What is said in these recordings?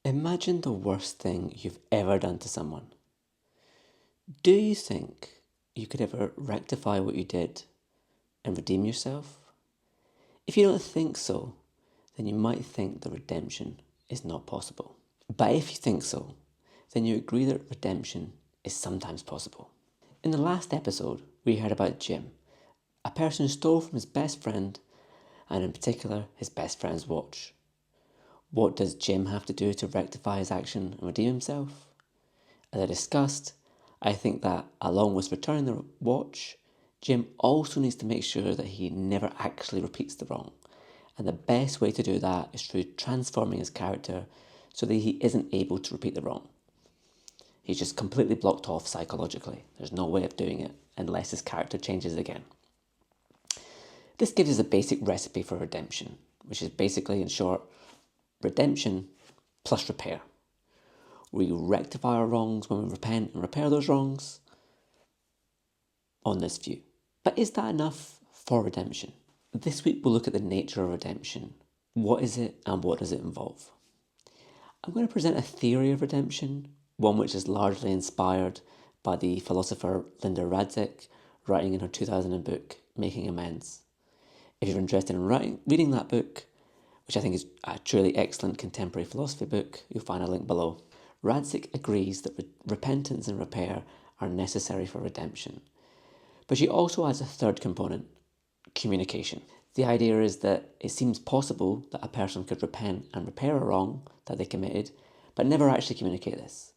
Imagine the worst thing you've ever done to someone. Do you think you could ever rectify what you did and redeem yourself? If you don't think so, then you might think that redemption is not possible. But if you think so, then you agree that redemption is sometimes possible. In the last episode, we heard about Jim, a person who stole from his best friend, and in particular, his best friend's watch. What does Jim have to do to rectify his action and redeem himself? As I discussed, I think that along with returning the watch, Jim also needs to make sure that he never actually repeats the wrong. And the best way to do that is through transforming his character so that he isn't able to repeat the wrong. He's just completely blocked off psychologically. There's no way of doing it unless his character changes again. This gives us a basic recipe for redemption, which is basically, in short, redemption plus repair. We rectify our wrongs when we repent and repair those wrongs on this view. But is that enough for redemption? This week we'll look at the nature of redemption. What is it and what does it involve? I'm going to present a theory of redemption, one which is largely inspired by the philosopher Linda Radzik, writing in her 2000 book, Making Amends. If you're interested in reading that book, which I think is a truly excellent contemporary philosophy book, you'll find a link below. Radzik agrees that repentance and repair are necessary for redemption. But she also adds a third component, communication. The idea is that it seems possible that a person could repent and repair a wrong that they committed, but never actually communicate this.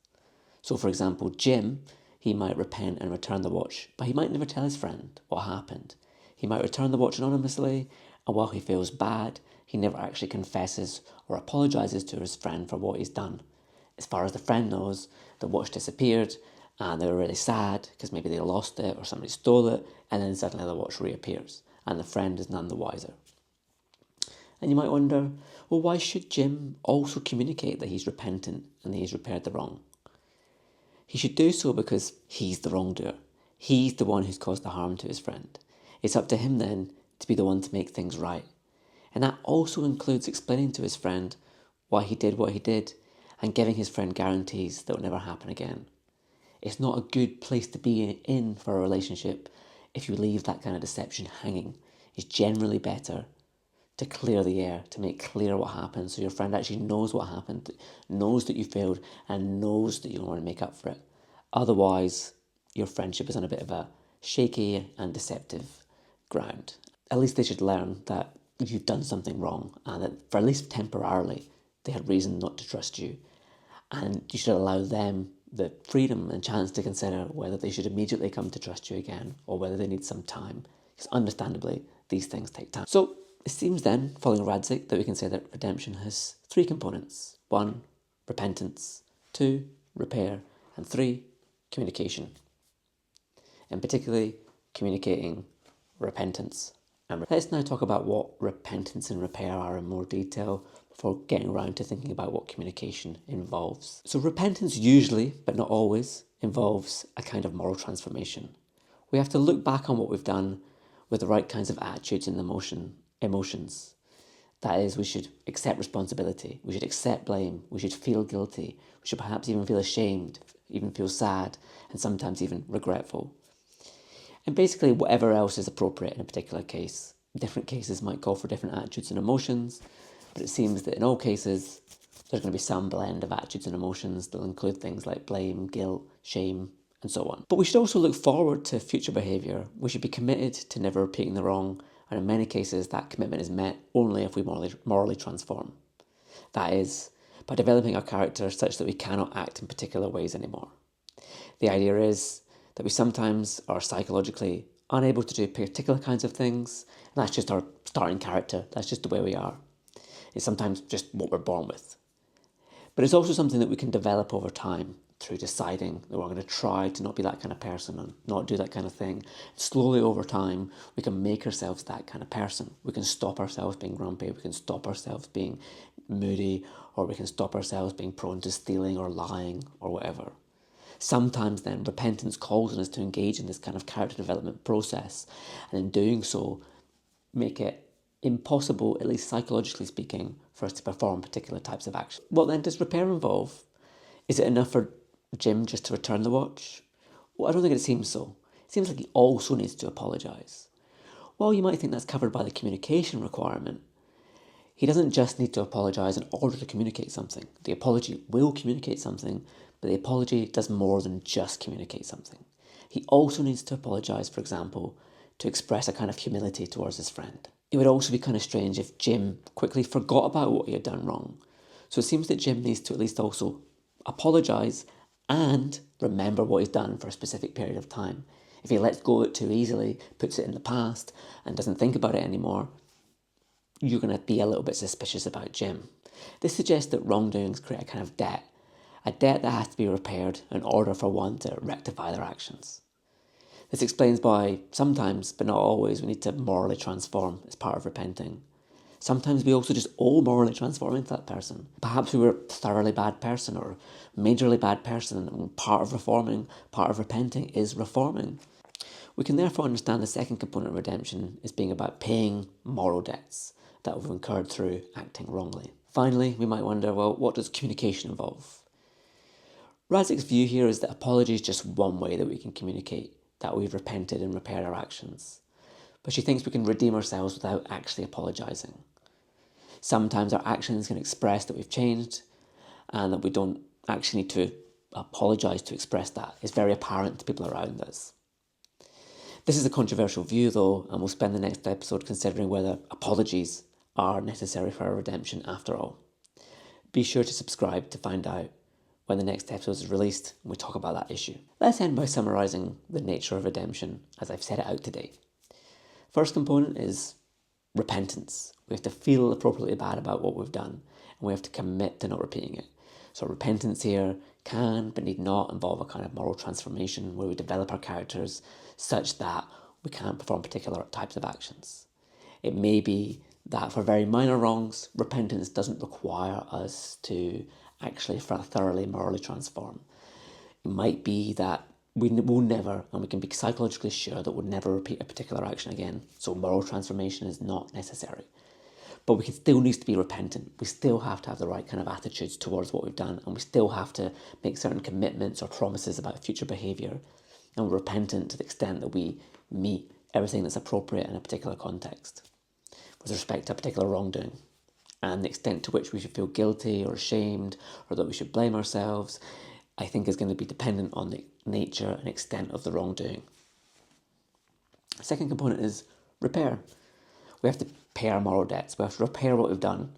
So for example, Jim, he might repent and return the watch, but he might never tell his friend what happened. He might return the watch anonymously, and while he feels bad, he never actually confesses or apologises to his friend for what he's done. As far as the friend knows, the watch disappeared and they were really sad because maybe they lost it or somebody stole it, and then suddenly the watch reappears and the friend is none the wiser. And you might wonder, well, why should Jim also communicate that he's repentant and that he's repaired the wrong? He should do so because he's the wrongdoer. He's the one who's caused the harm to his friend. It's up to him then to be the one to make things right. And that also includes explaining to his friend why he did what he did and giving his friend guarantees that will never happen again. It's not a good place to be in for a relationship if you leave that kind of deception hanging. It's generally better to clear the air, to make clear what happened so your friend actually knows what happened, knows that you failed, and knows that you want to make up for it. Otherwise, your friendship is on a bit of a shaky and deceptive ground. At least they should learn that you've done something wrong and that for at least temporarily they had reason not to trust you, and you should allow them the freedom and chance to consider whether they should immediately come to trust you again or whether they need some time, because understandably these things take time. So it seems then, following Radzik, that we can say that redemption has three components. 1, repentance. 2, repair. And 3, communication. And particularly communicating repentance. And let's now talk about what repentance and repair are in more detail before getting around to thinking about what communication involves. So repentance usually, but not always, involves a kind of moral transformation. We have to look back on what we've done with the right kinds of attitudes and emotions. That is, we should accept responsibility, we should accept blame, we should feel guilty, we should perhaps even feel ashamed, even feel sad, and sometimes even regretful. And basically whatever else is appropriate in a particular case. Different cases might call for different attitudes and emotions, but it seems that in all cases there's going to be some blend of attitudes and emotions that will include things like blame, guilt, shame, and so on. But we should also look forward to future behaviour. We should be committed to never repeating the wrong, and in many cases that commitment is met only if we morally transform. That is, by developing our character such that we cannot act in particular ways anymore. The idea is that we sometimes are psychologically unable to do particular kinds of things, and that's just our starting character, that's just the way we are. It's sometimes just what we're born with. But it's also something that we can develop over time through deciding that we're going to try to not be that kind of person and not do that kind of thing. Slowly over time, we can make ourselves that kind of person. We can stop ourselves being grumpy, we can stop ourselves being moody, or we can stop ourselves being prone to stealing or lying or whatever. Sometimes then repentance calls on us to engage in this kind of character development process, and in doing so, make it impossible, at least psychologically speaking, for us to perform particular types of action. What then does repair involve? Is it enough for Jim just to return the watch? Well, I don't think it seems so. It seems like he also needs to apologise. While you might think that's covered by the communication requirement, he doesn't just need to apologise in order to communicate something. The apology will communicate something, but the apology does more than just communicate something. He also needs to apologise, for example, to express a kind of humility towards his friend. It would also be kind of strange if Jim quickly forgot about what he had done wrong. So it seems that Jim needs to at least also apologise and remember what he's done for a specific period of time. If he lets go of it too easily, puts it in the past, and doesn't think about it anymore, you're going to be a little bit suspicious about Jim. This suggests that wrongdoings create a kind of debt, a debt that has to be repaired in order for one to rectify their actions. This explains why sometimes, but not always, we need to morally transform as part of repenting. Sometimes we also just all morally transform into that person. Perhaps we were a thoroughly bad person or majorly bad person, and part of reforming, part of repenting is reforming. We can therefore understand the second component of redemption as being about paying moral debts that we've incurred through acting wrongly. Finally, we might wonder, well, what does communication involve? Radzik's view here is that apology is just one way that we can communicate that we've repented and repaired our actions. But she thinks we can redeem ourselves without actually apologising. Sometimes our actions can express that we've changed and that we don't actually need to apologise to express that. It's very apparent to people around us. This is a controversial view though, and we'll spend the next episode considering whether apologies are necessary for our redemption after all. Be sure to subscribe to find out when the next episode is released and we talk about that issue. Let's end by summarising the nature of redemption as I've set it out today. First component is repentance. We have to feel appropriately bad about what we've done and we have to commit to not repeating it. So repentance here can but need not involve a kind of moral transformation where we develop our characters such that we can't perform particular types of actions. It may be that for very minor wrongs, repentance doesn't require us to actually thoroughly morally transform. It might be that we will never, and we can be psychologically sure that we'll never repeat a particular action again, so moral transformation is not necessary. But we can still need to be repentant. We still have to have the right kind of attitudes towards what we've done, and we still have to make certain commitments or promises about future behaviour. And we're repentant to the extent that we meet everything that's appropriate in a particular context with respect to a particular wrongdoing. And the extent to which we should feel guilty or ashamed or that we should blame ourselves, I think is going to be dependent on the nature and extent of the wrongdoing. The second component is repair. We have to pay our moral debts. We have to repair what we've done.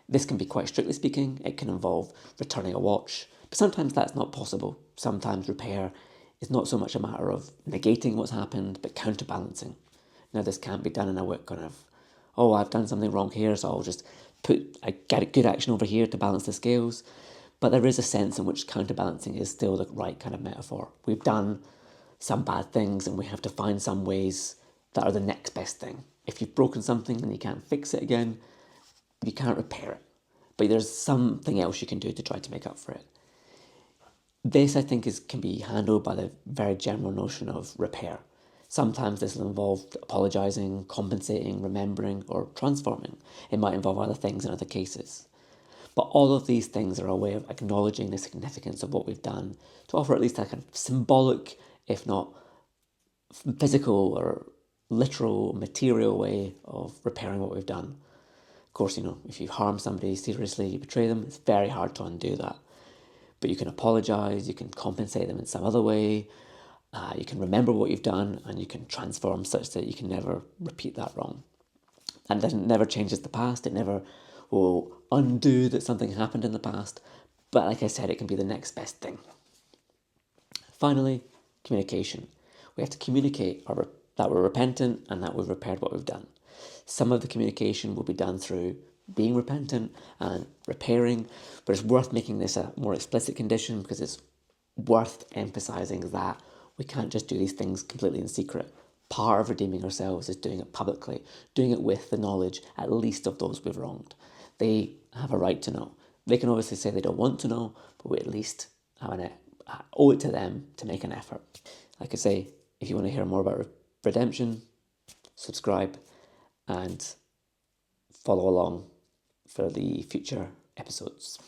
This can be quite strictly speaking. It can involve returning a watch, but sometimes that's not possible. Sometimes repair is not so much a matter of negating what's happened, but counterbalancing. Now, this can't be done in a kind of, oh, I've done something wrong here, so I'll just get a good action over here to balance the scales. But there is a sense in which counterbalancing is still the right kind of metaphor. We've done some bad things and we have to find some ways that are the next best thing. If you've broken something and you can't fix it again, you can't repair it. But there's something else you can do to try to make up for it. This, I think, can be handled by the very general notion of repair. Sometimes this will involve apologising, compensating, remembering, or transforming. It might involve other things in other cases. But all of these things are a way of acknowledging the significance of what we've done, to offer at least a kind of symbolic, if not physical or literal, material way of repairing what we've done. Of course, if you harm somebody seriously, you betray them, it's very hard to undo that. But you can apologise, you can compensate them in some other way, you can remember what you've done, and you can transform such that you can never repeat that wrong. And it never changes the past, it never will undo that something happened in the past, but like I said, it can be the next best thing. Finally, communication. We have to communicate that we're repentant and that we've repaired what we've done. Some of the communication will be done through being repentant and repairing, but it's worth making this a more explicit condition because it's worth emphasising that we can't just do these things completely in secret. Part of redeeming ourselves is doing it publicly, doing it with the knowledge at least of those we've wronged. They have a right to know. They can obviously say they don't want to know, but we at least owe it to them to make an effort. Like I say, if you want to hear more about redemption, subscribe, and follow along for the future episodes.